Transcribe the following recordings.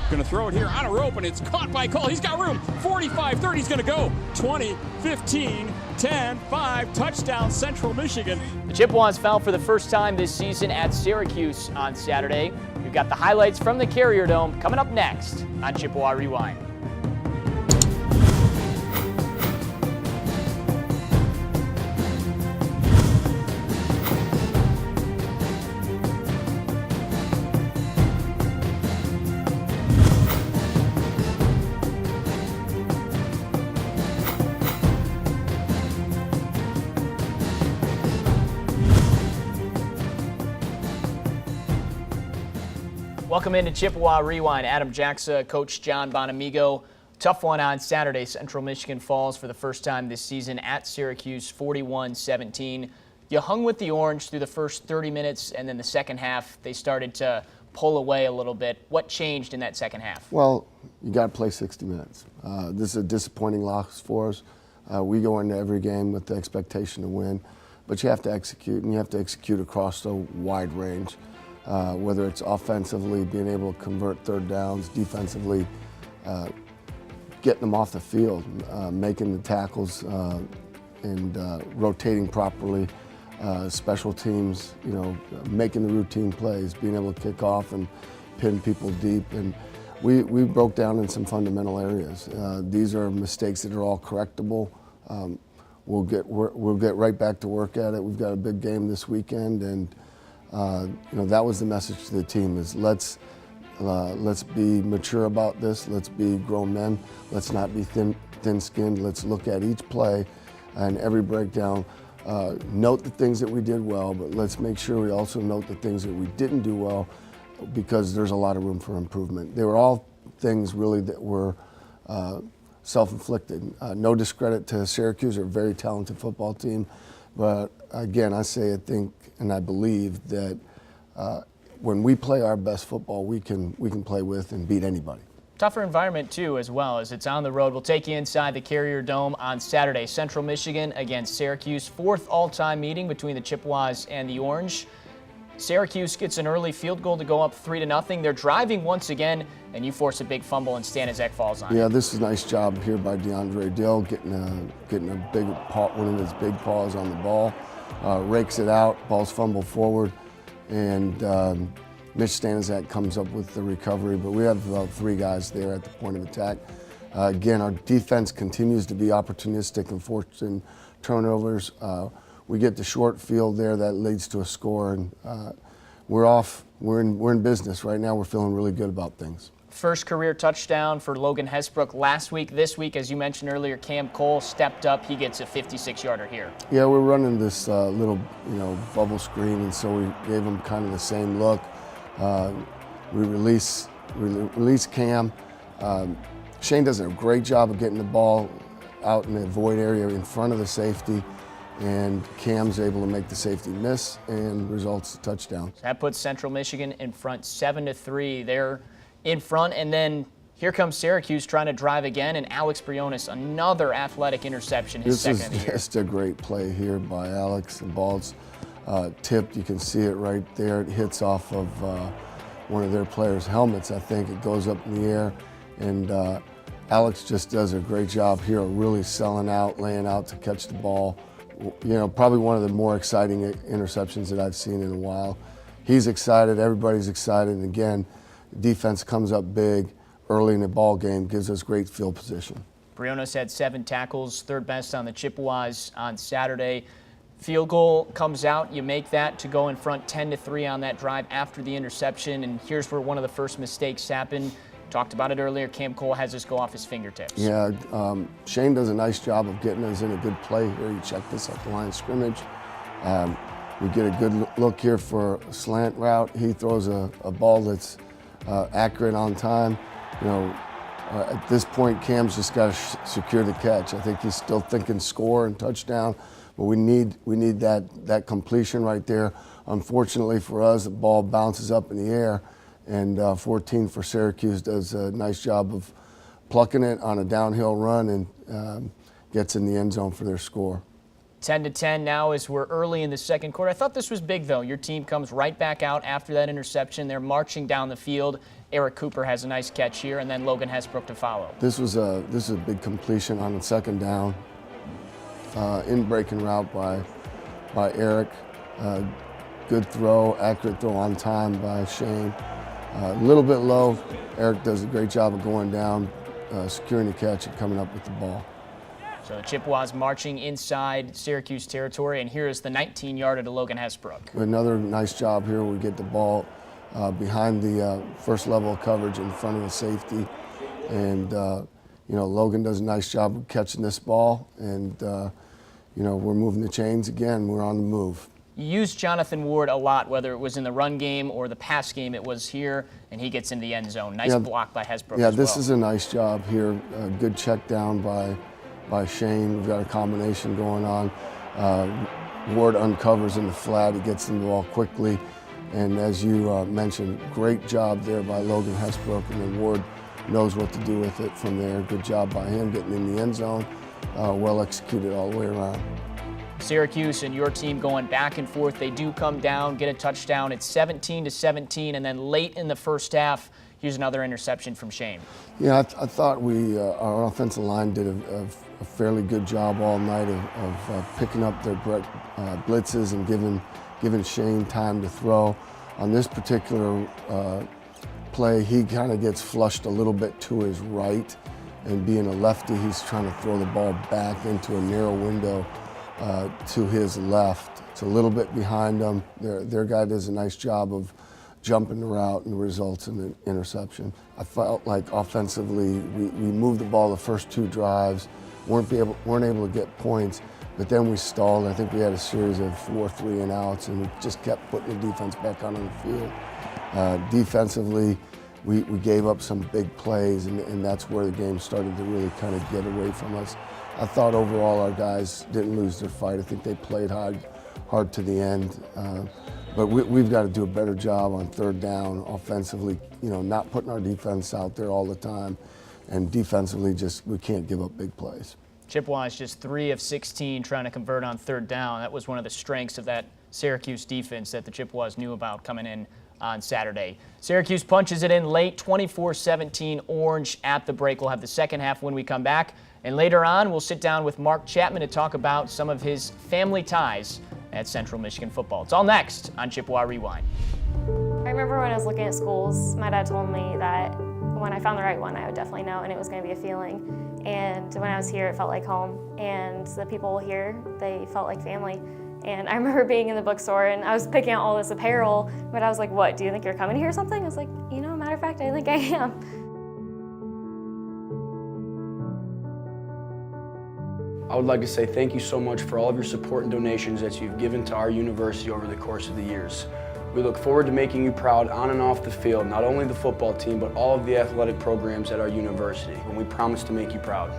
Going to throw it here on a rope, and it's caught by Cole. He's got room. 45, 30, he's going to go. 20, 15, 10, 5, touchdown, Central Michigan. The Chippewas fell for the first time this season at Syracuse on Saturday. We've got the highlights from the Carrier Dome coming up next on Chippewa Rewind. Welcome into Chippewa Rewind. Adam Jacksa, Coach John Bonamego. Tough one on Saturday. Central Michigan falls for the first time this season at Syracuse, 41-17. You hung with the Orange through the first 30 minutes, and then the second half, they started to pull away a little bit. What changed in that second half? Well, you got to play 60 minutes. This is a disappointing loss for us. We go into every game with the expectation to win, but you have to execute, and you have to execute across a wide range. Whether it's offensively, being able to convert third downs, defensively, getting them off the field, making the tackles, and rotating properly, special teams, making the routine plays, being able to kick off and pin people deep. And we broke down in some fundamental areas. These are mistakes that are all correctable. We'll get right back to work at it. We've got a big game this weekend, and that was the message to the team: is let's be mature about this. Let's be grown men. Let's not be thin-skinned. Let's look at each play and every breakdown. Note the things that we did well, but let's make sure we also note the things that we didn't do well, because there's a lot of room for improvement. They were all things really that were self-inflicted. No discredit to Syracuse, they're a very talented football team. But again, I think and I believe that when we play our best football, we can play with and beat anybody. Tougher environment, too, as well, as it's on the road. We'll take you inside the Carrier Dome on Saturday. Central Michigan against Syracuse, fourth all-time meeting between the Chippewas and the Orange. Syracuse gets an early field goal to go up 3-0. They're driving once again, and you force a big fumble, and Stanizek falls on. Yeah, this is a nice job here by DeAndre Dill, getting a big paw, one of his big paws on the ball, rakes it out, ball's fumbled forward, and Mitch Stanizek comes up with the recovery. But we have about three guys there at the point of attack. Again, our defense continues to be opportunistic and forcing turnovers. We get the short field there, that leads to a score, and we're off. We're in business right now. We're feeling really good about things. First career touchdown for Logan Hesbrook last week. This week, as you mentioned earlier, Cam Cole stepped up. He gets a 56-yarder here. Yeah, we're running this little, bubble screen, and so we gave him kind of the same look. We release Cam. Shane does a great job of getting the ball out in the void area in front of the safety, and Cam's able to make the safety miss and results in a touchdown. That puts Central Michigan in front 7-3. They're in front, and then here comes Syracuse trying to drive again, and Alex Briones, another athletic interception, his second of the year. This is just a great play here by Alex. The ball's tipped. You can see it right there. It hits off of one of their players' helmets, I think. It goes up in the air, and Alex just does a great job here of really selling out, laying out to catch the ball. Probably one of the more exciting interceptions that I've seen in a while. He's excited, everybody's excited, and again, defense comes up big early in the ball game, gives us great field position. Briones had 7 tackles, third best on the Chippewas on Saturday. Field goal comes out, you make that to go in front 10-3 on that drive after the interception, and here's where one of the first mistakes happened. Talked about it earlier, Cam Cole has this go off his fingertips. Yeah, Shane does a nice job of getting us in a good play here. You check this at the line of scrimmage. We get a good look here for a slant route. He throws a ball that's accurate on time. At this point, Cam's just got to secure the catch. I think he's still thinking score and touchdown, but we need that completion right there. Unfortunately for us, the ball bounces up in the air, and 14 for Syracuse does a nice job of plucking it on a downhill run and gets in the end zone for their score. 10-10 now as we're early in the second quarter. I thought this was big, though. Your team comes right back out after that interception. They're marching down the field. Eric Cooper has a nice catch here, and then Logan Hesbrook to follow. This is a big completion on the second down. In breaking route by Eric. Good throw, accurate throw on time by Shane. A little bit low. Eric does a great job of going down, securing the catch, and coming up with the ball. So the Chippewas marching inside Syracuse territory, and here is the 19-yarder to Logan Hesbrook. Another nice job here. We get the ball behind the first level of coverage in front of the safety, and Logan does a nice job of catching this ball, and we're moving the chains again. We're on the move. You used Jonathan Ward a lot, whether it was in the run game or the pass game. It was here, and he gets in the end zone. Nice block by Hesbrook. Yeah, this is a nice job here. A good check down by Shane. We've got a combination going on. Ward uncovers in the flat. He gets in the ball quickly. And as you mentioned, great job there by Logan Hesbrook. And then Ward knows what to do with it from there. Good job by him getting in the end zone. Well executed all the way around. Syracuse and your team going back and forth. They do come down, get a touchdown. It's 17-17, and then late in the first half, here's another interception from Shane. Yeah, I thought our offensive line did a fairly good job all night of picking up their blitzes and giving Shane time to throw. On this particular play, he kind of gets flushed a little bit to his right, and being a lefty, he's trying to throw the ball back into a narrow window to his left. It's a little bit behind him. Their guy does a nice job of jumping the route and results in an interception. I felt like offensively we moved the ball the first two drives, weren't able to get points, but then we stalled. I think we had a series of 4 3-and-outs, and we just kept putting the defense back on the field. Defensively, we gave up some big plays, and that's where the game started to really kind of get away from us. I thought overall our guys didn't lose their fight. I think they played hard to the end. But we've got to do a better job on third down offensively, not putting our defense out there all the time. And defensively, we can't give up big plays. Chippewa is just 3 of 16 trying to convert on third down. That was one of the strengths of that Syracuse defense that the Chippewas knew about coming in on Saturday. Syracuse punches it in late, 24-17 Orange at the break. We'll have the second half when we come back. And later on, we'll sit down with Mark Chapman to talk about some of his family ties at Central Michigan football. It's all next on Chippewa Rewind. I remember when I was looking at schools, my dad told me that when I found the right one, I would definitely know, and it was going to be a feeling. And when I was here, it felt like home. And the people here, they felt like family. And I remember being in the bookstore, and I was picking out all this apparel, but I was like, what, do you think you're coming here or something? I was like, matter of fact, I think I am. I would like to say thank you so much for all of your support and donations that you've given to our university over the course of the years. We look forward to making you proud on and off the field, not only the football team, but all of the athletic programs at our university, and we promise to make you proud.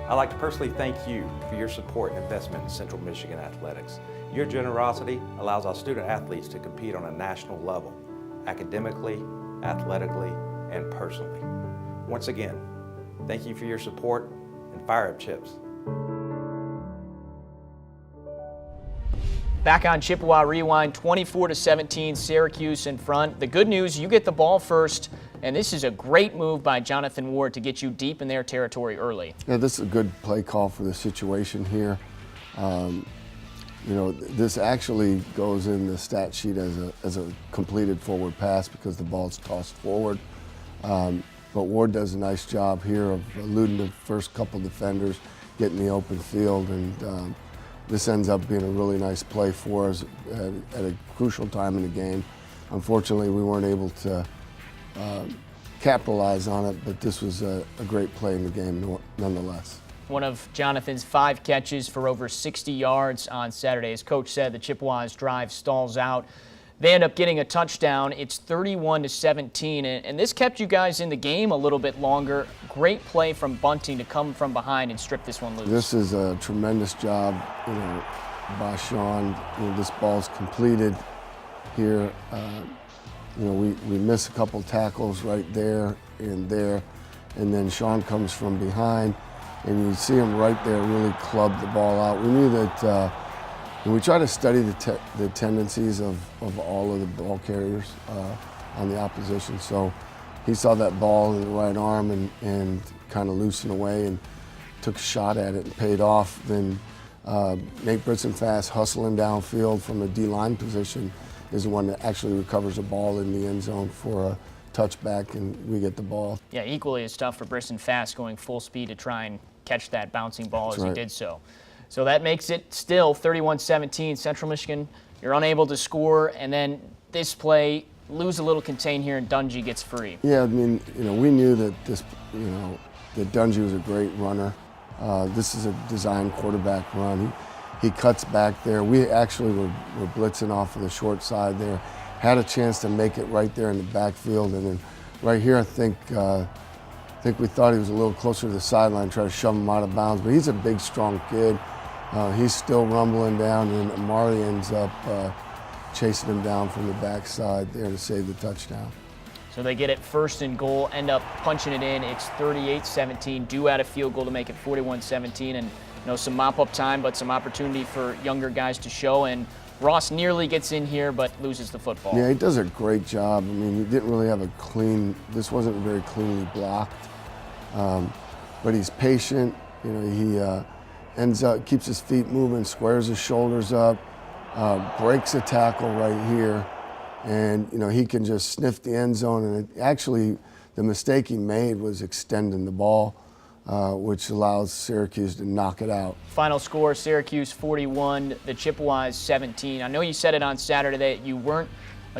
I'd like to personally thank you for your support and investment in Central Michigan athletics. Your generosity allows our student athletes to compete on a national level, academically, athletically, and personally. Once again, thank you for your support, and fire up Chips. Back on Chippewa Rewind, 24-17, Syracuse in front. The good news, you get the ball first, and this is a great move by Jonathan Ward to get you deep in their territory early. Yeah, this is a good play call for the situation here. This actually goes in the stat sheet as a completed forward pass because the ball's tossed forward. But Ward does a nice job here of eluding the first couple defenders, getting the open field, and this ends up being a really nice play for us at a crucial time in the game. Unfortunately, we weren't able to capitalize on it, but this was a great play in the game nonetheless. One of Jonathan's 5 catches for over 60 yards on Saturday. As Coach said, the Chippewas' drive stalls out. They end up getting a touchdown. It's 31-17, and this kept you guys in the game a little bit longer. Great play from Bunting to come from behind and strip this one loose. This is a tremendous job, by Sean. This ball's completed here. We miss a couple tackles right there, and then Sean comes from behind, and you see him right there really club the ball out. We knew that, and we try to study the tendencies of all of the ball carriers on the opposition. So he saw that ball in the right arm and kind of loosened away and took a shot at it and paid off. Then Nate Britson-Fast hustling downfield from a D-line position is the one that actually recovers the ball in the end zone for a touchback, and we get the ball. Yeah, equally as tough for Brisson-Fast going full speed to try and catch that bouncing ball as he did so. So that makes it still 31-17. Central Michigan, you're unable to score, and then this play, lose a little contain here, and Dungy gets free. Yeah, I mean, we knew that that Dungy was a great runner. This is a design quarterback run. He cuts back there. We actually were blitzing off of the short side there. Had a chance to make it right there in the backfield, and then right here, I think we thought he was a little closer to the sideline, try to shove him out of bounds. But he's a big, strong kid. He's still rumbling down, and Amari ends up chasing him down from the backside there to save the touchdown. So they get it 1st and goal, end up punching it in. It's 38-17. Do add a field goal to make it 41-17, and some mop-up time, but some opportunity for younger guys to show. And Ross nearly gets in here, but loses the football. Yeah, he does a great job. I mean, he didn't really have this wasn't very cleanly blocked, but he's patient. He ends up, keeps his feet moving, squares his shoulders up, breaks a tackle right here, and he can just sniff the end zone. And actually, the mistake he made was extending the ball, which allows Syracuse to knock it out. Final score, Syracuse 41, the Chippewas 17. I know you said it on Saturday that you weren't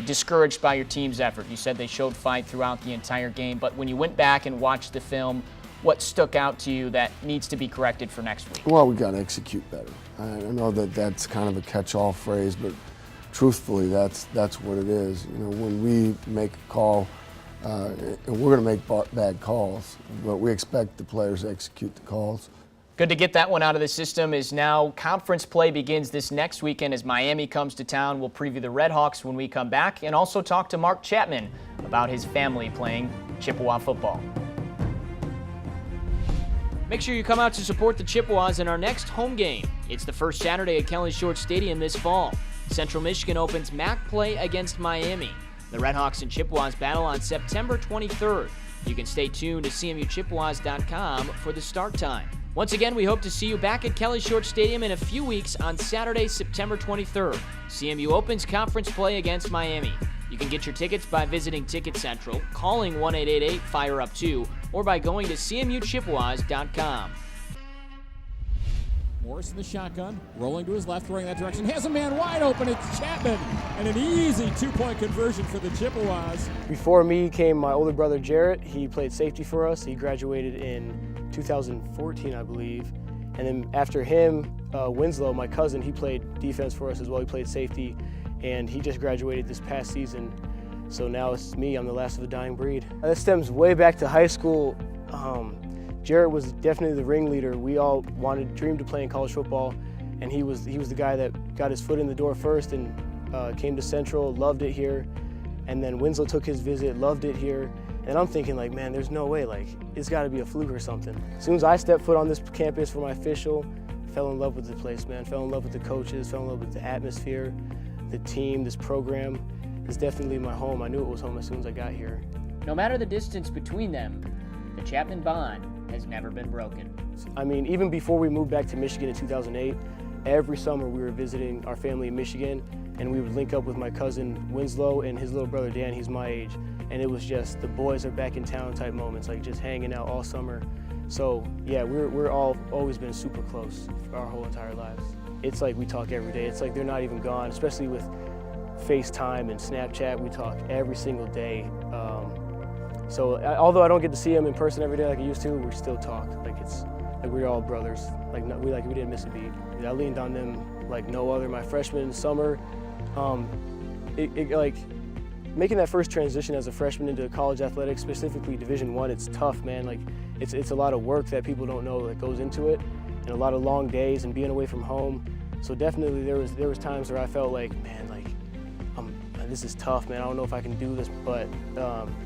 discouraged by your team's effort. You said they showed fight throughout the entire game, but when you went back and watched the film, what stuck out to you that needs to be corrected for next week? Well, we got to execute better. I know that that's kind of a catch-all phrase, but truthfully, that's what it is. When we make a call, and we're going to make bad calls, but we expect the players to execute the calls. Good to get that one out of the system. Is now conference play begins this next weekend as Miami comes to town. We'll preview the Red Hawks when we come back and also talk to Mark Chapman about his family playing Chippewa football. Make sure you come out to support the Chippewas in our next home game. It's the first Saturday at Kelly Short Stadium this fall. Central Michigan opens MAC play against Miami. The Red Hawks and Chippewas battle on September 23rd. You can stay tuned to CMUChippewas.com for the start time. Once again, we hope to see you back at Kelly Short Stadium in a few weeks on Saturday, September 23rd. CMU opens conference play against Miami. You can get your tickets by visiting Ticket Central, calling 1-888-FIRE-UP2, or by going to CMUChippewas.com. Morris in the shotgun, rolling to his left, throwing that direction. Has a man wide open. It's Chapman, and an easy two-point conversion for the Chippewas. Before me came my older brother Jarrett. He played safety for us. He graduated in 2014, I believe. And then after him, Winslow, my cousin, he played defense for us as well. He played safety, and he just graduated this past season. So now it's me. I'm the last of the dying breed. That stems way back to high school. Jarrett was definitely the ringleader. We all dreamed to play in college football, and he was the guy that got his foot in the door first and came to Central, loved it here. And then Winslow took his visit, loved it here. And I'm thinking, like, man, there's no way, like, it's got to be a fluke or something. As soon as I stepped foot on this campus for my official, fell in love with the place, man. Fell in love with the coaches, fell in love with the atmosphere, the team, this program. It's definitely my home. I knew it was home as soon as I got here. No matter the distance between them, the Chapman bond has never been broken. I mean, even before we moved back to Michigan in 2008, every summer we were visiting our family in Michigan, and we would link up with my cousin Winslow and his little brother Dan. He's my age, and it was just the boys are back in town type moments, like just hanging out all summer. So yeah, we're all always been super close for our whole entire lives. It's like we talk every day. It's like they're not even gone, especially with FaceTime and Snapchat. We talk every single day. So although I don't get to see them in person every day like I used to, we still talk. Like it's like we're all brothers. Like we didn't miss a beat. I leaned on them like no other. My freshman summer, like making that first transition as a freshman into college athletics, specifically Division I, it's tough, man. Like it's a lot of work that people don't know that goes into it, and a lot of long days and being away from home. So definitely there was times where I felt like, man, like this is tough, man. I don't know if I can do this, but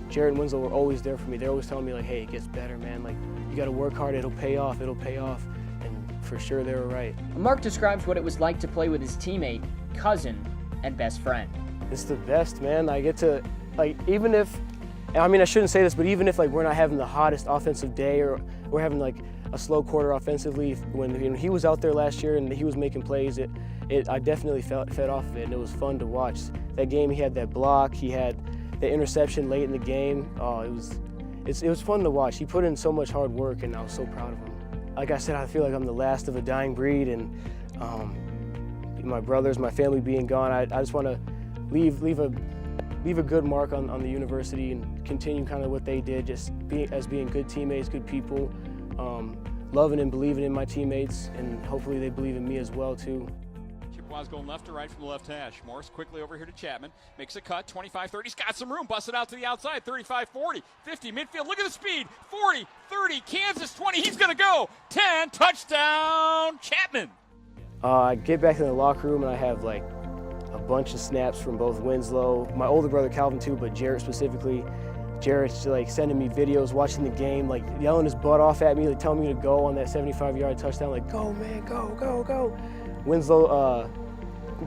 Jarrett and Winslow were always there for me. They're always telling me like, hey, it gets better, man. Like you got to work hard, it'll pay off, and for sure they were right. Mark describes what it was like to play with his teammate, cousin, and best friend. It's the best, man. I get to, like, even if, I mean, I shouldn't say this, but even if, like, we're not having the hottest offensive day or we're having, like, a slow quarter offensively, when he was out there last year and he was making plays, I definitely fed off of it, and it was fun to watch. That game, he had that block, he had the interception late in the game. Oh, it was fun to watch. He put in so much hard work, and I was so proud of him. Like I said, I feel like I'm the last of a dying breed, and my brothers, my family being gone, I just want to leave a good mark on the university and continue kind of what they did, just being good teammates, good people, loving and believing in my teammates, and hopefully they believe in me as well too. Chippewa's going left to right from the left hash. Morris quickly over here to Chapman. Makes a cut, 25-30. He's got some room. Busted out to the outside, 35-40. 50, midfield. Look at the speed. 40, 30, Kansas 20. He's going to go. 10, touchdown, Chapman. I get back in the locker room and I have like a bunch of snaps from both Winslow, my older brother Calvin too, but Jarrett specifically. Jarrett's like sending me videos, watching the game, like yelling his butt off at me, like telling me to go on that 75-yard touchdown, like, go man, go, go, go. Winslow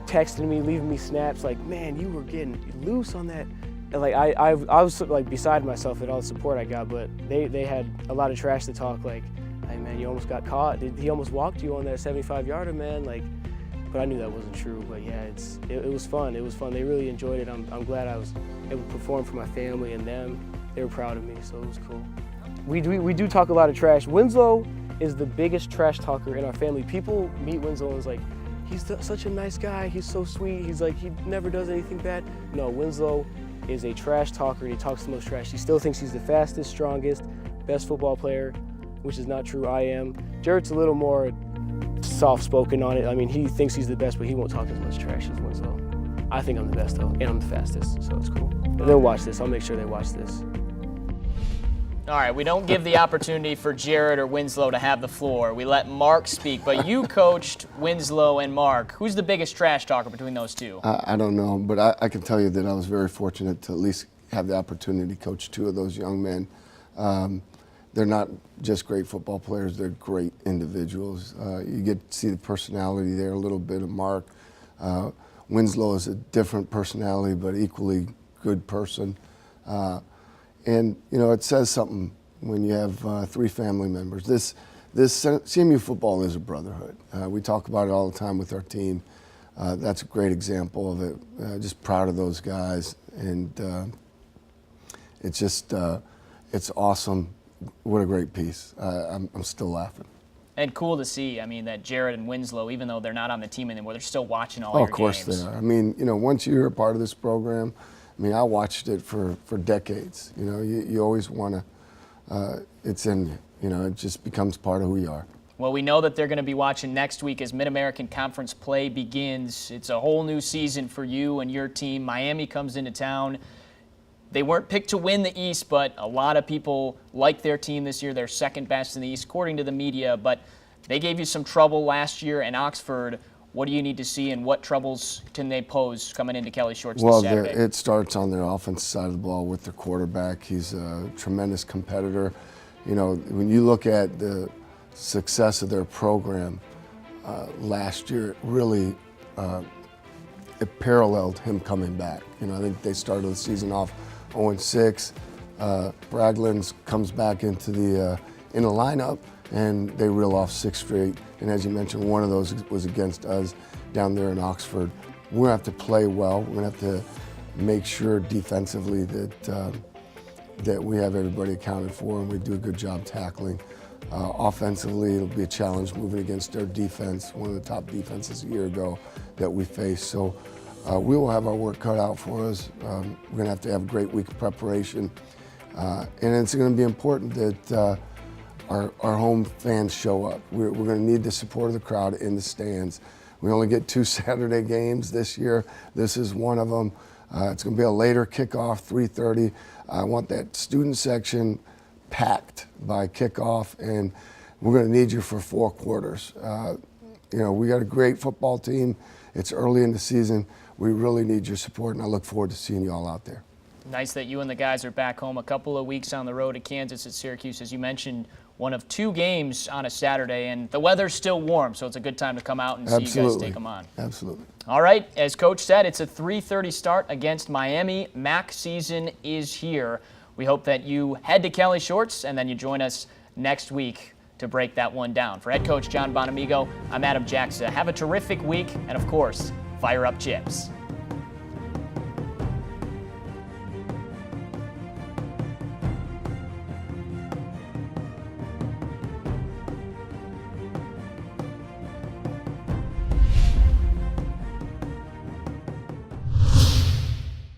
texting me, leaving me snaps, like, man, you were getting loose on that. And like I was like beside myself at all the support I got, but they had a lot of trash to talk, like, hey man, you almost got caught. He almost walked you on that 75-yarder, man. Like, but I knew that wasn't true. But yeah, it was fun. It was fun. They really enjoyed it. I'm glad I was able to perform for my family and them. They were proud of me, so it was cool. We do talk a lot of trash. Winslow is the biggest trash talker in our family. People meet Winslow and it's like, he's such a nice guy. He's so sweet. He's like, he never does anything bad. No, Winslow is a trash talker, and he talks the most trash. He still thinks he's the fastest, strongest, best football player, which is not true. I am. Jarrett's a little more soft-spoken on it. I mean, he thinks he's the best, but he won't talk as much trash as Winslow. I think I'm the best, though, and I'm the fastest, so it's cool. They'll watch this. I'll make sure they watch this. All right, we don't give the opportunity for Jarrett or Winslow to have the floor. We let Mark speak, but you coached Winslow and Mark. Who's the biggest trash talker between those two? I don't know, but I can tell you that I was very fortunate to at least have the opportunity to coach two of those young men. They're not just great football players, they're great individuals. You get to see the personality there a little bit of Mark. Winslow is a different personality, but equally good person. And, you know, it says something when you have three family members. This CMU football is a brotherhood. We talk about it all the time with our team. That's a great example of it. Just proud of those guys. And it's just, it's awesome. What a great piece. I'm still laughing. And cool to see, I mean, that Jarrett and Winslow, even though they're not on the team anymore, they're still watching all your games. Of course they are. I mean, you know, once you're a part of this program, I mean, I watched it for decades. You know, you always want to, it's in you. You know, it just becomes part of who you are. Well, we know that they're going to be watching next week as Mid-American Conference play begins. It's a whole new season for you and your team. Miami comes into town. They weren't picked to win the East, but a lot of people like their team this year. They're second best in the East, according to the media. But they gave you some trouble last year in Oxford. What do you need to see, and what troubles can they pose coming into Kelly Shorts this Saturday? Well, it starts on their offensive side of the ball with their quarterback. He's a tremendous competitor. You know, when you look at the success of their program last year, it really it paralleled him coming back. You know, I think they started the season off 0-6. Bragland's comes back into the in the lineup, and they reel off 6 straight. And as you mentioned, one of those was against us down there in Oxford. We're gonna have to play well. We're gonna have to make sure defensively that we have everybody accounted for and we do a good job tackling. Offensively, it'll be a challenge moving against their defense, one of the top defenses a year ago that we faced. So we will have our work cut out for us. We're gonna have to have a great week of preparation. And it's gonna be important that our home fans show up. We're going to need the support of the crowd in the stands. We only get 2 Saturday games this year. This is one of them. It's going to be a later kickoff, 3:30. I want that student section packed by kickoff, and we're going to need you for 4 quarters. You know, we got a great football team. It's early in the season. We really need your support, and I look forward to seeing you all out there. Nice that you and the guys are back home. A couple of weeks on the road to Kansas at Syracuse. As you mentioned, one of 2 games on a Saturday, and the weather's still warm, so it's a good time to come out and see you guys take them on. Absolutely. All right, as Coach said, it's a 3:30 start against Miami. MAC season is here. We hope that you head to Kelly Shorts and then you join us next week to break that one down. For head coach John Bonamego, I'm Adam Jackson. Have a terrific week, and of course, fire up Chips.